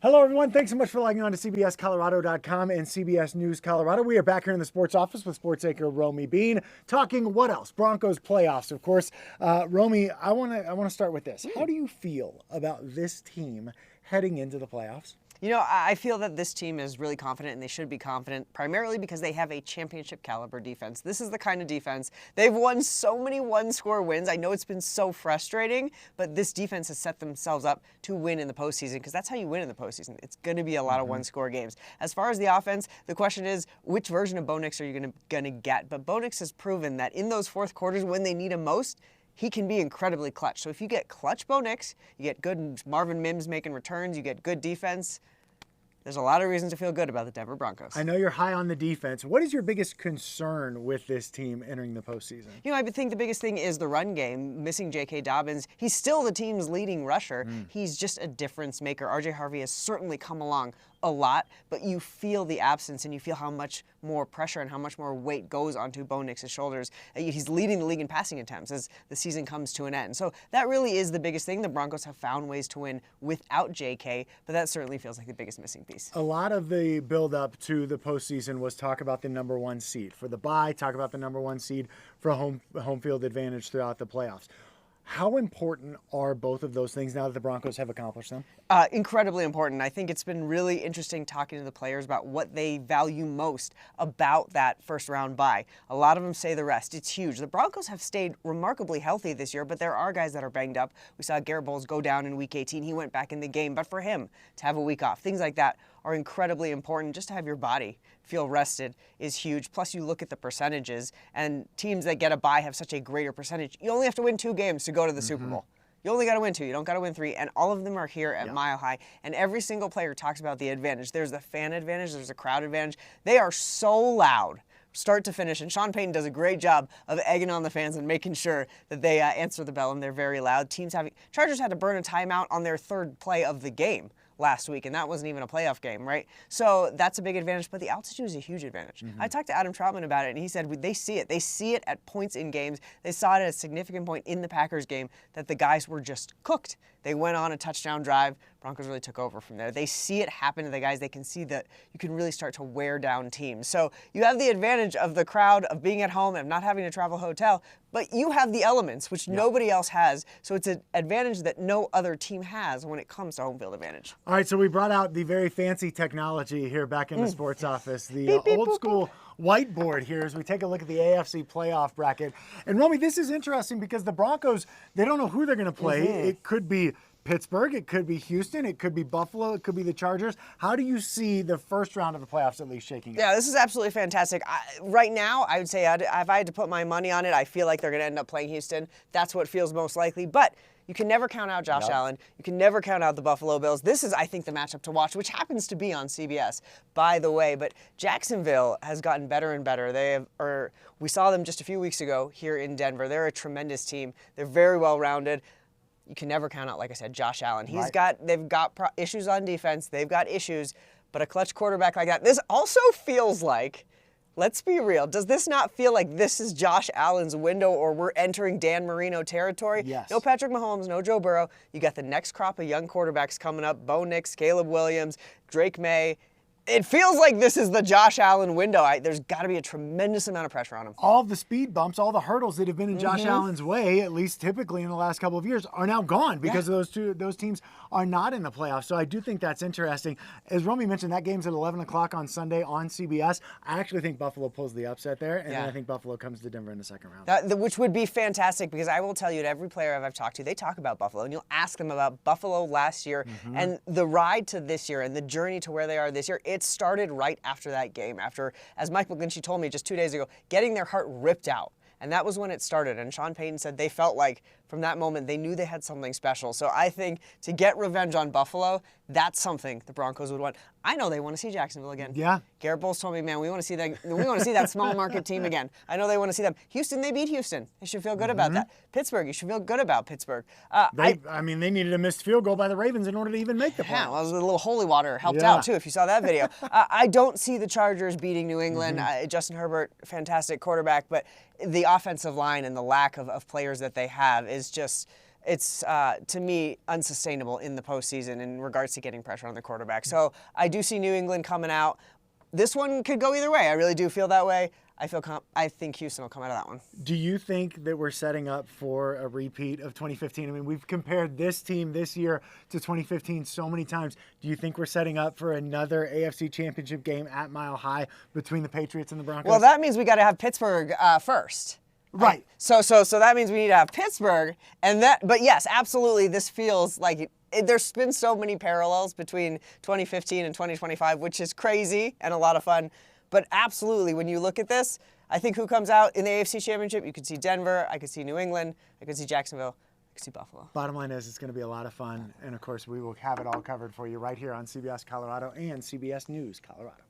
Hello, everyone. Thanks so much for logging on to CBSColorado.com and CBS News Colorado. We are back here in the sports office with sports anchor Romi Bean, talking what else? Broncos playoffs, of course. Romi, I want to start with this. How do you feel about this team heading into the playoffs? You know, I feel that this team is really confident, and they should be confident, primarily because they have a championship caliber defense. This is the kind of defense. They've won so many one-score wins. I know it's been so frustrating, but this defense has set themselves up to win in the postseason, because that's how you win in the postseason. It's going to be a lot of one-score games. As far as the offense, the question is, which version of Bo Nix are you going to get? But Bo Nix has proven that in those fourth quarters when they need him most, he can be incredibly clutch. So if you get clutch Bo Nix, you get good Marvin Mims making returns, you get good defense, there's a lot of reasons to feel good about the Denver Broncos. I know you're high on the defense. What is your biggest concern with this team entering the postseason? You know, I think the biggest thing is the run game. Missing J.K. Dobbins, he's still the team's leading rusher. He's just a difference maker. R.J. Harvey has certainly come along a lot, but you feel the absence and you feel how much more pressure and how much more weight goes onto Bo Nix's shoulders. He's leading the league in passing attempts as the season comes to an end. So that really is the biggest thing. The Broncos have found ways to win without J.K., but that certainly feels like the biggest missing piece. A lot of the build-up to the postseason was talk about the number one seed for the bye, talk about the number one seed for home field advantage throughout the playoffs. How important are both of those things now that the Broncos have accomplished them? Incredibly important. I think it's been really interesting talking to the players about what they value most about that first round bye. A lot of them say the rest. It's huge. The Broncos have stayed remarkably healthy this year, but there are guys that are banged up. We saw Garrett Bowles go down in Week 18. He went back in the game, but for him to have a week off, things like that are incredibly important. Just to have your body feel rested is huge. Plus, you look at the percentages, and teams that get a bye have such a greater percentage. You only have to win 2 games to go to the Super Bowl. You only got to win 2. You don't got to win 3. And all of them are here at Mile High. And every single player talks about the advantage. There's the fan advantage. There's the crowd advantage. They are so loud, start to finish. And Sean Payton does a great job of egging on the fans and making sure that they answer the bell, and they're very loud. Chargers had to burn a timeout on their 3rd play of the game last week, and that wasn't even a playoff game, right? So that's a big advantage, but the altitude is a huge advantage. I talked to Adam Troutman about it, and he said they see it. They see it at points in games. They saw it at a significant point in the Packers game that the guys were just cooked. They went on a touchdown drive. Broncos really took over from there. They see it happen to the guys. They can see that you can really start to wear down teams. So you have the advantage of the crowd, of being at home, and not having to travel hotel, but you have the elements, which nobody else has. So it's an advantage that no other team has when it comes to home field advantage. All right, so we brought out the very fancy technology here back in the sports office, the old school whiteboard here as we take a look at the AFC playoff bracket. And Romi, this is interesting because the Broncos, they don't know who they're going to play. It could be Pittsburgh, it could be Houston, it could be Buffalo, it could be the Chargers. How do you see the first round of the playoffs at least shaking out? Yeah, this is absolutely fantastic. Right now, I would say if I had to put my money on it, I feel like they're going to end up playing Houston. That's what feels most likely. But you can never count out Josh Allen. You can never count out the Buffalo Bills. This is, I think, the matchup to watch, which happens to be on CBS, by the way. But Jacksonville has gotten better and better. We saw them just a few weeks ago here in Denver. They're a tremendous team. They're very well-rounded. You can never count out, like I said, Josh Allen. They've got issues on defense. They've got issues, but a clutch quarterback like that. This also feels like, let's be real, does this not feel like this is Josh Allen's window, or we're entering Dan Marino territory? Yes. No Patrick Mahomes, no Joe Burrow. You got the next crop of young quarterbacks coming up: Bo Nix, Caleb Williams, Drake May. It feels like this is the Josh Allen window. There's got to be a tremendous amount of pressure on him. All of the speed bumps, all the hurdles that have been in Josh Allen's way, at least typically in the last couple of years, are now gone because those teams are not in the playoffs. So I do think that's interesting. As Romi mentioned, that game's at 11 o'clock on Sunday on CBS. I actually think Buffalo pulls the upset there, and then I think Buffalo comes to Denver in the second round. Which would be fantastic, because I will tell you, to every player I've talked to, they talk about Buffalo, and you'll ask them about Buffalo last year and the ride to this year and the journey to where they are this year. It started right after that game, after, as Mike McGlinchey told me just 2 days ago, getting their heart ripped out. And that was when it started. And Sean Payton said they felt like from that moment they knew they had something special. So I think to get revenge on Buffalo, that's something the Broncos would want. I know they want to see Jacksonville again. Yeah. Garrett Bowles told me, man, we want to see that. We want to see that small market team again. I know they want to see them. Houston, they beat Houston. They should feel good about that. Pittsburgh, you should feel good about Pittsburgh. They needed a missed field goal by the Ravens in order to even make the playoffs. Yeah, well, a little holy water helped out too, if you saw that video. I don't see the Chargers beating New England. Justin Herbert, fantastic quarterback, but the offensive line and the lack of players that they have is just, it's to me unsustainable in the postseason in regards to getting pressure on the quarterback. So I do see New England coming out. This one could go either way. I really do feel that way. I think Houston will come out of that one. Do you think that we're setting up for a repeat of 2015? I mean, we've compared this team this year to 2015 so many times. Do you think we're setting up for another AFC Championship game at Mile High between the Patriots and the Broncos? Well, that means we got to have Pittsburgh first. Right. So that means we need to have Pittsburgh, but yes, absolutely. This feels like there's been so many parallels between 2015 and 2025, which is crazy and a lot of fun. But absolutely, when you look at this, I think who comes out in the AFC Championship, you could see Denver, I could see New England, I could see Jacksonville, I could see Buffalo. Bottom line is it's going to be a lot of fun. And, of course, we will have it all covered for you right here on CBS Colorado and CBS News Colorado.